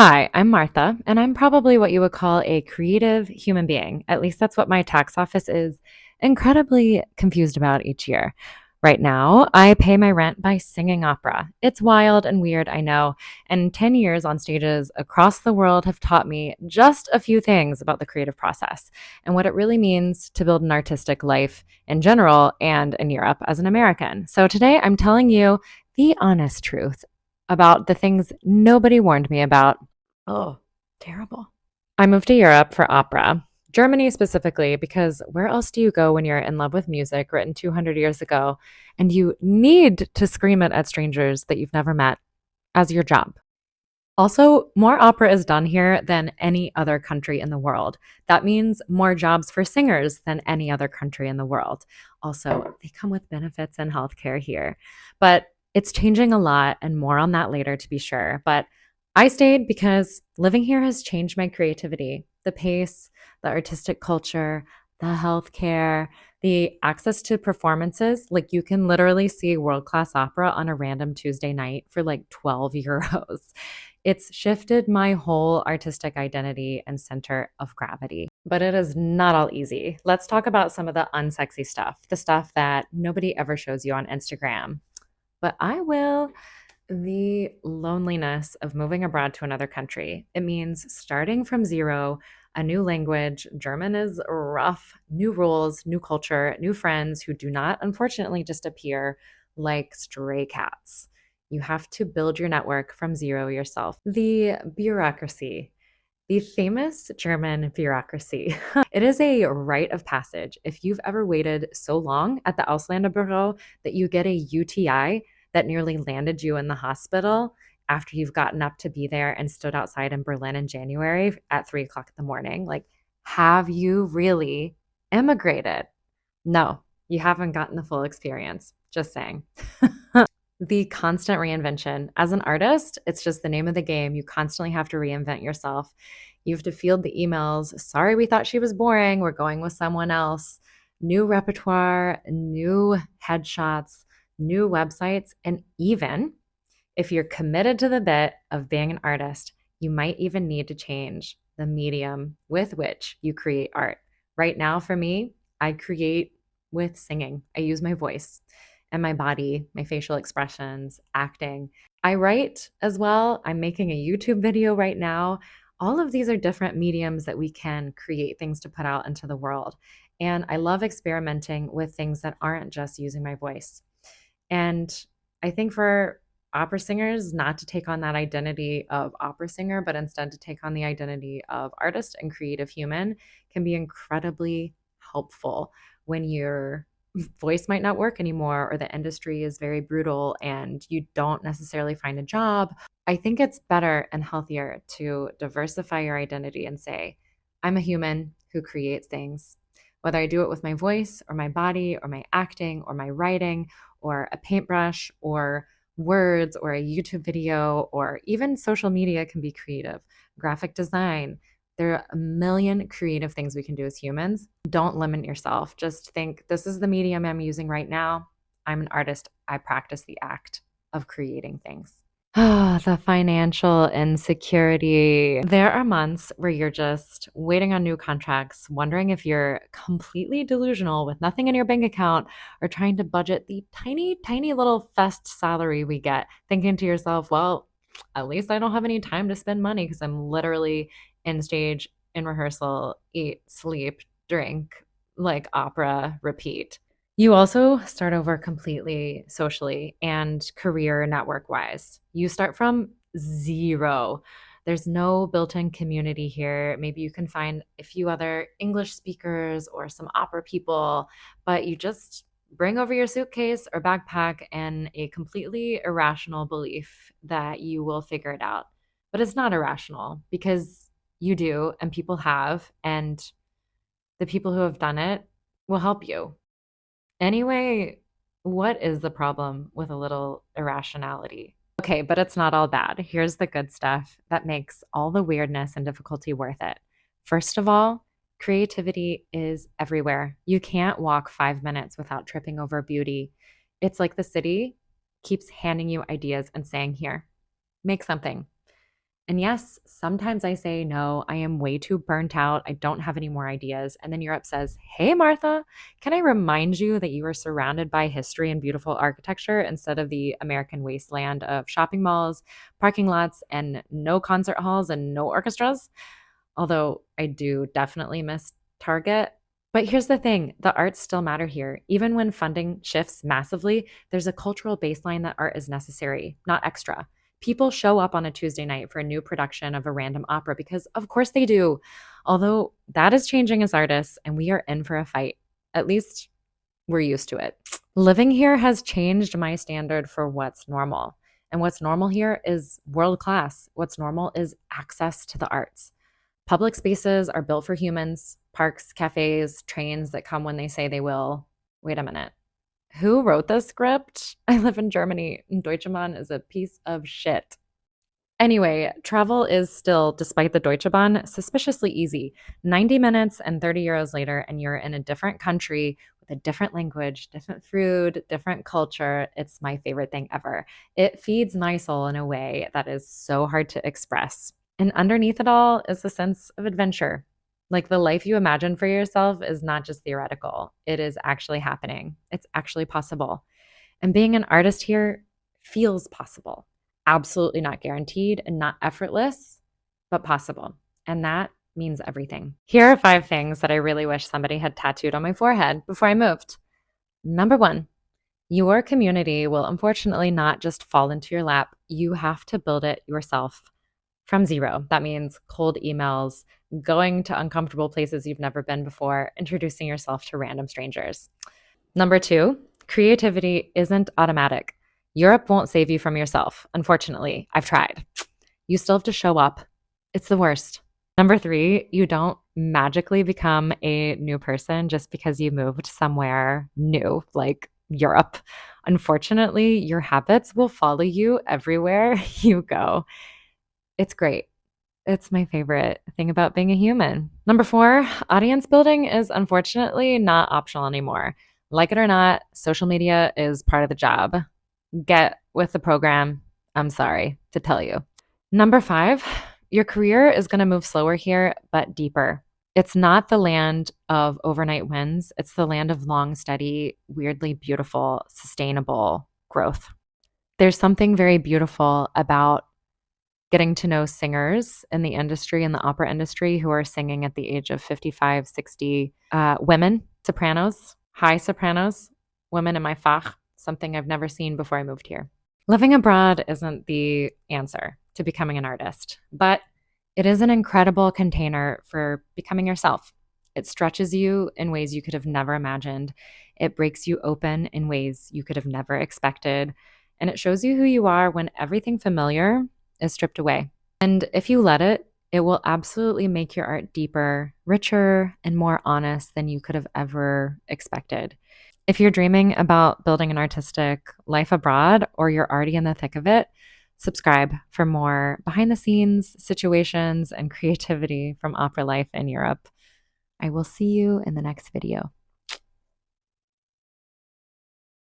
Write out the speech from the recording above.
Hi, I'm Martha, and I'm probably what you would call a creative human being. At least that's what my tax office is incredibly confused about each year. Right now, I pay my rent by singing opera. It's wild and weird, I know, and 10 years on stages across the world have taught me just a few things about the creative process and what it really means to build an artistic life in general and in Europe as an American. So today I'm telling you the honest truth about the things nobody warned me about. Oh, terrible. I moved to Europe for opera, Germany specifically, because where else do you go when you're in love with music written 200 years ago and you need to scream it at strangers that you've never met as your job? Also, more opera is done here than any other country in the world. That means more jobs for singers than any other country in the world. Also, they come with benefits and healthcare here. But it's changing a lot, and more on that later to be sure. But I stayed because living here has changed my creativity, the pace, the artistic culture, the healthcare, the access to performances. Like you can literally see world class opera on a random Tuesday night for like 12 euros. It's shifted my whole artistic identity and center of gravity. But it is not all easy. Let's talk about some of the unsexy stuff, the stuff that nobody ever shows you on Instagram. But I will. The loneliness of moving abroad to another country. It means starting from zero, a new language. German is rough, new rules, new culture, new friends who do not, unfortunately, just appear like stray cats. You have to build your network from zero yourself. The bureaucracy. The famous German bureaucracy. It is a rite of passage. If you've ever waited so long at the Ausländerbüro that you get a UTI that nearly landed you in the hospital after you've gotten up to be there and stood outside in Berlin in January at 3 o'clock in the morning, like, have you really emigrated? No, you haven't gotten the full experience. Just saying. The constant reinvention. As an artist, it's just the name of the game. You constantly have to reinvent yourself. You have to field the emails. Sorry, we thought she was boring. We're going with someone else. New repertoire, new headshots, new websites. And even if you're committed to the bit of being an artist, you might even need to change the medium with which you create art. Right now, for me, I create with singing. I use my voice and my body, my facial expressions, acting. I write as well. I'm making a YouTube video right now. All of these are different mediums that we can create things to put out into the world. And I love experimenting with things that aren't just using my voice. And I think for opera singers, not to take on that identity of opera singer, but instead to take on the identity of artist and creative human can be incredibly helpful when your voice might not work anymore or the industry is very brutal and you don't necessarily find a job. I think it's better and healthier to diversify your identity and say, I'm a human who creates things. Whether I do it with my voice or my body or my acting or my writing or a paintbrush or words or a YouTube video or even social media can be creative, graphic design. There are a million creative things we can do as humans. Don't limit yourself. Just think, this is the medium I'm using right now. I'm an artist. I practice the act of creating things. Ah, the financial insecurity. There are months where you're just waiting on new contracts, wondering if you're completely delusional with nothing in your bank account or trying to budget the tiny, tiny little fest salary we get, thinking to yourself, well, at least I don't have any time to spend money because I'm literally in stage, in rehearsal, eat, sleep, drink, like opera, repeat. You also start over completely socially and career network wise. You start from zero. There's no built in community here. Maybe you can find a few other English speakers or some opera people, but you just bring over your suitcase or backpack and a completely irrational belief that you will figure it out. But it's not irrational because you do, and people have, and the people who have done it will help you. Anyway, what is the problem with a little irrationality? Okay, but it's not all bad. Here's the good stuff that makes all the weirdness and difficulty worth it. First of all, creativity is everywhere. You can't walk 5 minutes without tripping over beauty. It's like the city keeps handing you ideas and saying, here, make something. And yes, sometimes I say, no, I am way too burnt out. I don't have any more ideas. And then Europe says, hey, Martha, can I remind you that you are surrounded by history and beautiful architecture instead of the American wasteland of shopping malls, parking lots, and no concert halls and no orchestras? Although I do definitely miss Target. But here's the thing, the arts still matter here. Even when funding shifts massively, there's a cultural baseline that art is necessary, not extra. People show up on a Tuesday night for a new production of a random opera because, of course, they do. Although that is changing as artists, and we are in for a fight. At least we're used to it. Living here has changed my standard for what's normal. And what's normal here is world class. What's normal is access to the arts. Public spaces are built for humans, parks, cafes, trains that come when they say they will. Wait a minute. Who wrote this script? I live in Germany, and Deutsche Bahn is a piece of shit. Anyway, travel is still, despite the Deutsche Bahn, suspiciously easy. 90 minutes and 30 euros later, and you're in a different country with a different language, different food, different culture. It's my favorite thing ever. It feeds my soul in a way that is so hard to express. And underneath it all is a sense of adventure. Like the life you imagine for yourself is not just theoretical, it is actually happening. It's actually possible. And being an artist here feels possible. Absolutely not guaranteed and not effortless, but possible. And that means everything. Here are 5 things that I really wish somebody had tattooed on my forehead before I moved. Number 1, your community will unfortunately not just fall into your lap. You have to build it yourself from zero. That means cold emails, going to uncomfortable places you've never been before, introducing yourself to random strangers. Number 2, creativity isn't automatic. Europe won't save you from yourself. Unfortunately, I've tried. You still have to show up. It's the worst. Number 3, you don't magically become a new person just because you moved somewhere new, like Europe. Unfortunately, your habits will follow you everywhere you go. It's great. It's my favorite thing about being a human. Number 4, audience building is unfortunately not optional anymore. Like it or not, social media is part of the job. Get with the program. I'm sorry to tell you. Number 5, your career is going to move slower here, but deeper. It's not the land of overnight wins. It's the land of long, steady, weirdly beautiful, sustainable growth. There's something very beautiful about getting to know singers in the industry, in the opera industry, who are singing at the age of 55, 60, women, sopranos, high sopranos, women in my Fach, something I've never seen before I moved here. Living abroad isn't the answer to becoming an artist, but it is an incredible container for becoming yourself. It stretches you in ways you could have never imagined. It breaks you open in ways you could have never expected. And it shows you who you are when everything familiar is stripped away. And if you let it, it will absolutely make your art deeper, richer, and more honest than you could have ever expected. If you're dreaming about building an artistic life abroad or you're already in the thick of it, subscribe for more behind the scenes situations and creativity from opera life in Europe. I will see you in the next video.